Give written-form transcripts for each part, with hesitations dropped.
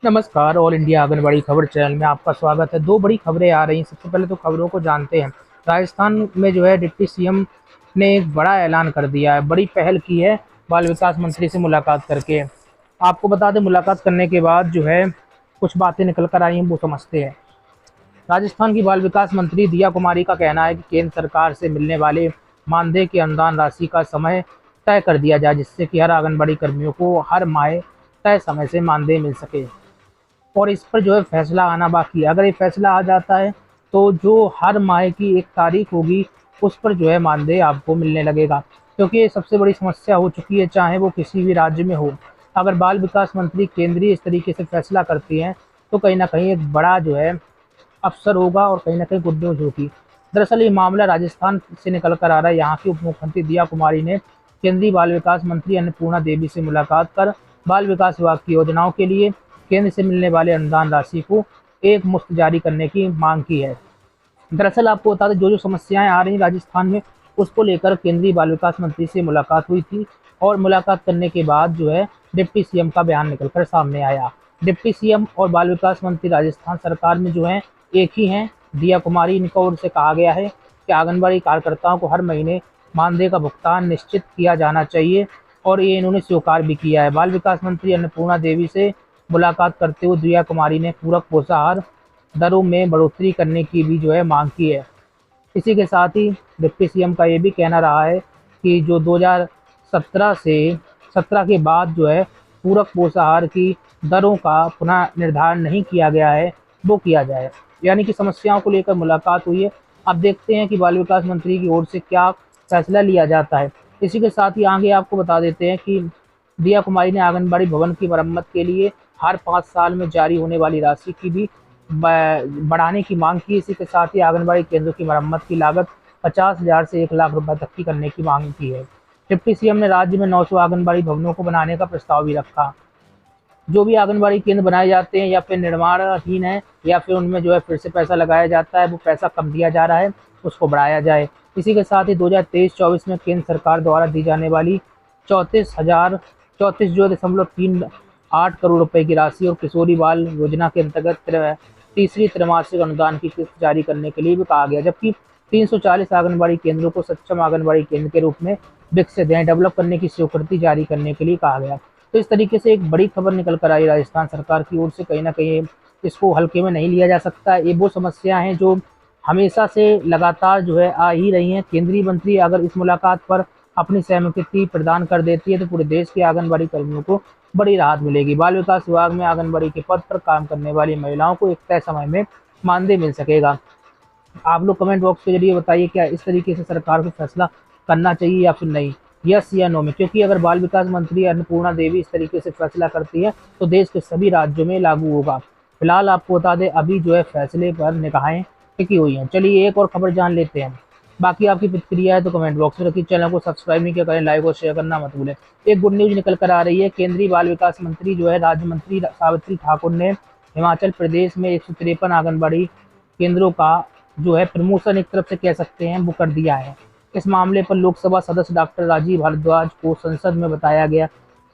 नमस्कार। All India anganwadi खबर channel में आपका स्वागत है। दो बड़ी खबरें आ रही हैं। सबसे पहले तो खबरों को जानते हैं। राजस्थान में जो है डिप्टी सीएम ने एक बड़ा ऐलान कर दिया है, बड़ी पहल की है बाल विकास मंत्री से मुलाकात करके। आपको बता दें, मुलाकात करने के बाद जो है कुछ बातें निकल कर आई हैं, वो समझते हैं। राजस्थान की बाल विकास मंत्री दिया कुमारी का कहना है कि केंद्र सरकार से मिलने वाले मानदेय की अनुदान राशि का समय तय कर दिया जाए, जिससे कि हर आंगनबाड़ी कर्मियों को हर माह तय समय से मानदेय मिल सके। और इस पर जो है फैसला आना बाकी है। अगर ये फैसला आ जाता है तो जो हर माह की एक तारीख होगी उस पर जो है मानदेय आपको मिलने लगेगा, क्योंकि ये सबसे बड़ी समस्या हो चुकी है, चाहे वो किसी भी राज्य में हो। अगर बाल विकास मंत्री केंद्रीय इस तरीके से फैसला करती हैं तो कहीं ना कहीं एक बड़ा जो है अफसर होगा और कहीं ना कहीं गुड न्यूज होगी। दरअसल ये मामला राजस्थान से निकल कर आ रहा है। यहाँ की उप मुख्यमंत्री दिया कुमारी ने केंद्रीय बाल विकास मंत्री अन्नपूर्णा देवी से मुलाकात कर बाल विकास विभाग की योजनाओं के लिए केंद्र से मिलने वाले अनुदान राशि को एक मुश्त जारी करने की मांग की है। दरअसल आपको बता दें, जो जो समस्याएं आ रही राजस्थान में उसको लेकर केंद्रीय बाल विकास मंत्री से मुलाकात हुई थी, और मुलाकात करने के बाद जो है डिप्टी सीएम का बयान निकलकर सामने आया। डिप्टी सीएम और बाल विकास मंत्री राजस्थान सरकार में जो है एक ही हैं, दिया कुमारी। इनकी ओर से कहा गया है कि आंगनबाड़ी कार्यकर्ताओं को हर महीने मानदेय का भुगतान निश्चित किया जाना चाहिए, और ये इन्होंने स्वीकार भी किया है। बाल विकास मंत्री अन्नपूर्णा देवी से मुलाकात करते हुए दिया कुमारी ने पूरक पोषाहार दरों में बढ़ोतरी करने की भी जो है मांग की है। इसी के साथ ही डिप्टी सीएम का ये भी कहना रहा है कि जो 2017 से 17 के बाद जो है पूरक पोषाहार की दरों का पुनः निर्धारण नहीं किया गया है, वो किया जाए। यानी कि समस्याओं को लेकर मुलाकात हुई है। अब देखते हैं कि बाल विकास मंत्री की ओर से क्या फैसला लिया जाता है। इसी के साथ ही आगे आपको बता देते हैं कि दिया कुमारी ने आंगनबाड़ी भवन की मरम्मत के लिए हर 5 साल में जारी होने वाली राशि की भी बढ़ाने की मांग की। इसी के साथ ही आंगनबाड़ी केंद्रों की मरम्मत की लागत 50,000 से 1 लाख रुपए तक की करने की मांग की है। डिप्टी सीएम ने राज्य में 900 आंगनबाड़ी भवनों को बनाने का प्रस्ताव भी रखा। जो भी आंगनबाड़ी केंद्र बनाए जाते हैं या फिर निर्माणाधीन है या फिर उनमें जो है फिर से पैसा लगाया जाता है, वो पैसा कम दिया जा रहा है, उसको बढ़ाया जाए। इसी के साथ ही 2023-24 में केंद्र सरकार द्वारा दी जाने वाली 34,034.38 करोड़ रुपए की राशि और किशोरी बाल योजना के अंतर्गत तीसरी त्रैमासिक अनुदान की किस्त जारी करने के लिए भी कहा गया, जबकि 340 आंगनबाड़ी केंद्रों को सक्षम आंगनबाड़ी केंद्र के रूप में विकसित डेवलप करने की स्वीकृति जारी करने के लिए कहा गया। तो इस तरीके से एक बड़ी खबर निकल कर आई राजस्थान सरकार की ओर से। कहीं ना कहीं इसको हल्के में नहीं लिया जा सकता। ये वो समस्या हैं जो हमेशा से लगातार जो है आ ही रही हैं। केंद्रीय मंत्री अगर इस मुलाकात पर अपनी सहमति प्रदान कर देती है तो पूरे देश के आंगनबाड़ी कर्मियों को बड़ी राहत मिलेगी। बाल विकास विभाग में आंगनबाड़ी के पद पर काम करने वाली महिलाओं को एक तय समय में मानदेय मिल सकेगा। आप लोग कमेंट बॉक्स के जरिए बताइए, क्या इस तरीके से सरकार को फैसला करना चाहिए या फिर नहीं, यस या नो में। क्योंकि अगर बाल विकास मंत्री अन्नपूर्णा देवी इस तरीके से फैसला करती है तो देश के सभी राज्यों में लागू होगा। फिलहाल आपको बता दें, अभी जो है फैसले पर निगाहें टिकी हुई हैं। चलिए एक और खबर जान लेते हैं। बाकी आपकी प्रतिक्रिया है तो कमेंट बॉक्स में रखिए। चैनल को सब्सक्राइब नहीं किया करें, लाइक और शेयर करना मत भूलें। एक गुड न्यूज निकल कर आ रही है। केंद्रीय बाल विकास मंत्री जो है राज्य मंत्री सावित्री ठाकुर ने हिमाचल प्रदेश में 153 आंगनबाड़ी केंद्रों का जो है प्रमोशन एक तरफ से कह सकते हैं वो कर दिया है। इस मामले पर लोकसभा सदस्य डॉक्टर राजीव भारद्वाज को संसद में बताया गया।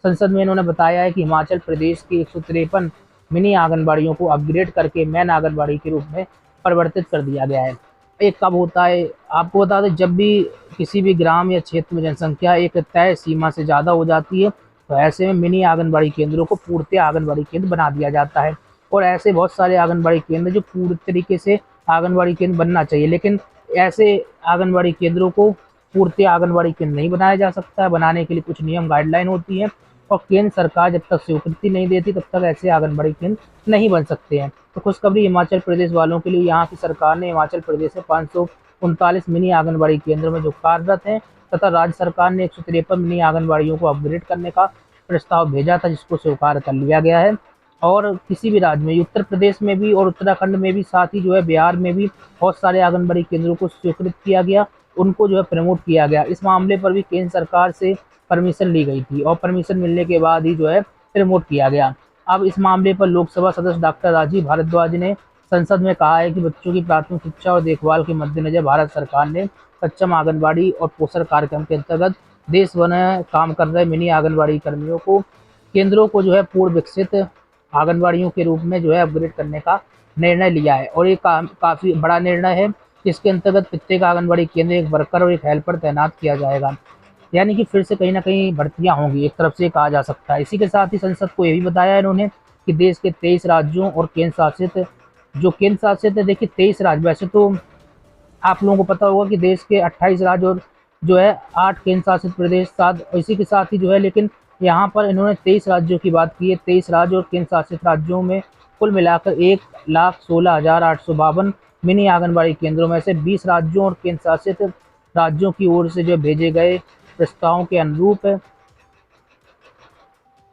संसद में इन्होंने बताया है कि हिमाचल प्रदेश की 153 मिनी आंगनबाड़ियों को अपग्रेड करके मैन आंगनबाड़ी के रूप में परिवर्तित कर दिया गया है। एक कब होता है आपको बता दें, जब भी किसी भी ग्राम या क्षेत्र में जनसंख्या एक तय सीमा से ज़्यादा हो जाती है तो ऐसे में मिनी आंगनबाड़ी केंद्रों को पूर्णतः आंगनबाड़ी केंद्र बना दिया जाता है। और ऐसे बहुत सारे आंगनबाड़ी केंद्र जो पूरी तरीके से आंगनबाड़ी केंद्र बनना चाहिए, लेकिन ऐसे आंगनबाड़ी केंद्रों को पूर्णतः आंगनबाड़ी केंद्र नहीं बनाया जा सकता है। बनाने के लिए कुछ नियम गाइडलाइन होती है, और केंद्र सरकार जब तक स्वीकृति नहीं देती तब तक ऐसे आंगनबाड़ी केंद्र नहीं बन सकते हैं। तो खुशखबरी हिमाचल प्रदेश वालों के लिए, यहाँ की सरकार ने हिमाचल प्रदेश में 539 मिनी आंगनबाड़ी केंद्र में जो कार्यरत हैं, तथा राज्य सरकार ने 153 मिनी आंगनबाड़ियों को अपग्रेड करने का प्रस्ताव भेजा था, जिसको स्वीकार कर लिया गया है। और किसी भी राज्य में, उत्तर प्रदेश में भी और उत्तराखंड में भी, साथ ही जो है बिहार में भी बहुत सारे आंगनबाड़ी केंद्रों को स्वीकृत किया गया, उनको जो है प्रमोट किया गया। इस मामले पर भी केंद्र सरकार से परमिशन ली गई थी, और परमिशन मिलने के बाद ही जो है प्रमोट किया गया। अब इस मामले पर लोकसभा सदस्य डॉक्टर राजीव भारद्वाज ने संसद में कहा है कि बच्चों की प्राथमिक शिक्षा और देखभाल के मद्देनजर भारत सरकार ने सक्षम आंगनबाड़ी और पोषण कार्यक्रम के अंतर्गत देश भर में काम कर रहे मिनी आंगनबाड़ी कर्मियों को केंद्रों को जो है पूर्ण विकसित आंगनबाड़ियों के रूप में जो है अपग्रेड करने का निर्णय लिया है। और ये काफ़ी बड़ा निर्णय है। इसके अंतर्गत प्रत्येक आंगनबाड़ी केंद्र एक वर्कर और एक हेल्पर तैनात किया जाएगा। यानी कि फिर से कहीं न कहीं भर्तियाँ होंगी, एक तरफ से कहा जा सकता है। इसी के साथ ही संसद को ये भी बताया इन्होंने कि देश के 23 राज्यों और केंद्र शासित है, देखिए 23 राज्य, वैसे तो आप लोगों को पता होगा कि देश के 28 राज्य और जो है 8 केंद्र शासित प्रदेश, 7, इसी के साथ ही जो है, लेकिन यहाँ पर इन्होंने 23 राज्यों की बात की है। 23 राज्य और केंद्र शासित राज्यों में कुल मिलाकर 1,16,852 मिनी आंगनबाड़ी केंद्रों में से 20 राज्यों और केंद्र शासित राज्यों की ओर से जो भेजे गए प्रस्तावों के अनुरूप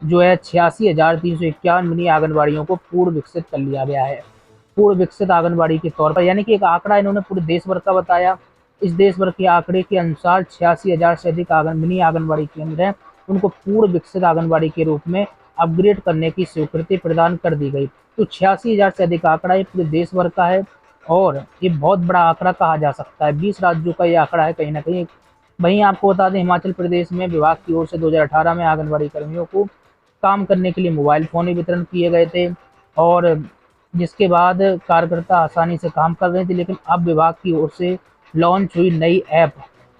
जो है 86,351 मिनी आंगनबाड़ियों को पूर्ण विकसित कर लिया गया है। पूर्ण विकसित आंगनबाड़ी के तौर पर, यानी कि एक आंकड़ा इन्होंने पूरे देश भर का बताया। इस देश भर के आंकड़े के अनुसार 86,000 से अधिक मिनी आंगनबाड़ी केंद्र हैं, उनको पूर्ण विकसित आंगनबाड़ी के रूप में अपग्रेड करने की स्वीकृति प्रदान कर दी गई। तो 86,000 से अधिक आंकड़ा ये पूरे देश भर का है और ये बहुत बड़ा आंकड़ा कहा जा सकता है। 20 राज्यों का ये आंकड़ा है कहीं ना कहीं। वहीं आपको बता दें, हिमाचल प्रदेश में विभाग की ओर से 2018 में आंगनबाड़ी कर्मियों को काम करने के लिए मोबाइल फ़ोन भी वितरण किए गए थे और जिसके बाद कार्यकर्ता आसानी से काम कर रहे थे। लेकिन अब विभाग की ओर से लॉन्च हुई नई ऐप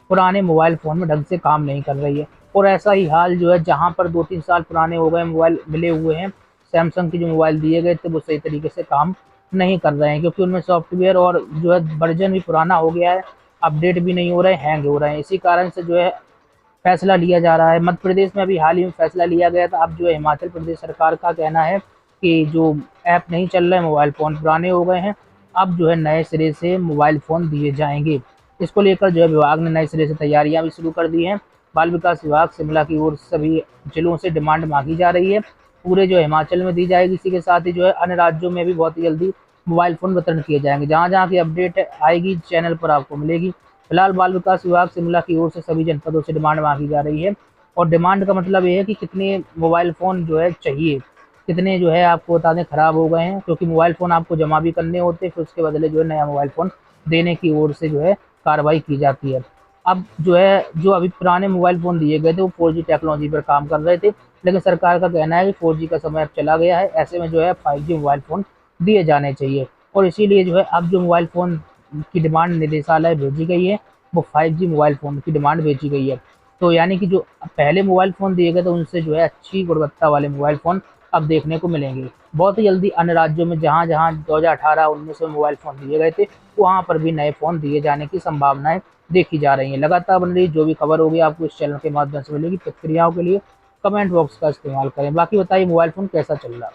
पुराने मोबाइल फ़ोन में ढंग से काम नहीं कर रही है। और ऐसा ही हाल जो है, जहां पर 2-3 साल पुराने हो गए मोबाइल मिले हुए हैं, सैमसंग के जो मोबाइल दिए गए थे वो सही तरीके से काम नहीं कर रहे हैं, क्योंकि उनमें सॉफ्टवेयर और जो है वर्जन भी पुराना हो गया है, अपडेट भी नहीं हो रहे हैं, हैंग हो रहे हैं। इसी कारण से जो है फैसला लिया जा रहा है। मध्य प्रदेश में अभी हाल ही में फैसला लिया गया था। अब जो है हिमाचल प्रदेश सरकार का कहना है कि जो ऐप नहीं चल रहे हैं, मोबाइल फ़ोन पुराने हो गए हैं, अब जो है नए सिरे से मोबाइल फ़ोन दिए जाएंगे। इसको लेकर जो है विभाग ने नए सिरे से तैयारियां भी शुरू कर दी हैं। बाल विकास विभाग शिमला की ओर सभी जिलों से डिमांड मांगी जा रही है, पूरे जो हिमाचल में दी जाएगी। इसी के साथ ही जो है अन्य राज्यों में भी बहुत ही जल्दी मोबाइल फ़ोन वितरण किए जाएंगे। जहाँ जहाँ की अपडेट आएगी चैनल पर आपको मिलेगी। फिलहाल बाल विकास विभाग शिमला की ओर से सभी जनपदों से डिमांड मांगी जा रही है। और डिमांड का मतलब ये है कि कितने मोबाइल फ़ोन जो है चाहिए, कितने जो है आपको बता दें ख़राब हो गए हैं, क्योंकि मोबाइल फ़ोन आपको जमा भी करने होते हैं, फिर उसके बदले जो है नया मोबाइल फ़ोन देने की ओर से जो है कार्रवाई की जाती है। अब जो है, जो अभी पुराने मोबाइल फ़ोन दिए गए थे वो 4G टेक्नोलॉजी पर काम कर रहे थे, लेकिन सरकार का कहना है कि 4G का समय अब चला गया है, ऐसे में जो है 5G मोबाइल फ़ोन दिए जाने चाहिए। और इसीलिए जो है अब जो मोबाइल फ़ोन की डिमांड निदेशालय भेजी गई है, वो 5G मोबाइल फ़ोन की डिमांड भेजी गई है। तो यानी कि जो पहले मोबाइल फ़ोन दिए गए थे उनसे जो है अच्छी गुणवत्ता वाले मोबाइल फ़ोन अब देखने को मिलेंगे। बहुत ही जल्दी अन्य राज्यों में जहाँ जहाँ 2018-19 में मोबाइल फ़ोन दिए गए थे, वहाँ पर भी नए फ़ोन दिए जाने की संभावनाएं देखी जा रही हैं। लगातार बन रही जो भी खबर होगी आपको इस चैनल के माध्यम से मिलेगी। प्रतिक्रियाओं के लिए कमेंट बॉक्स का इस्तेमाल करें। बाकी बताइए मोबाइल फ़ोन कैसा चल रहा है।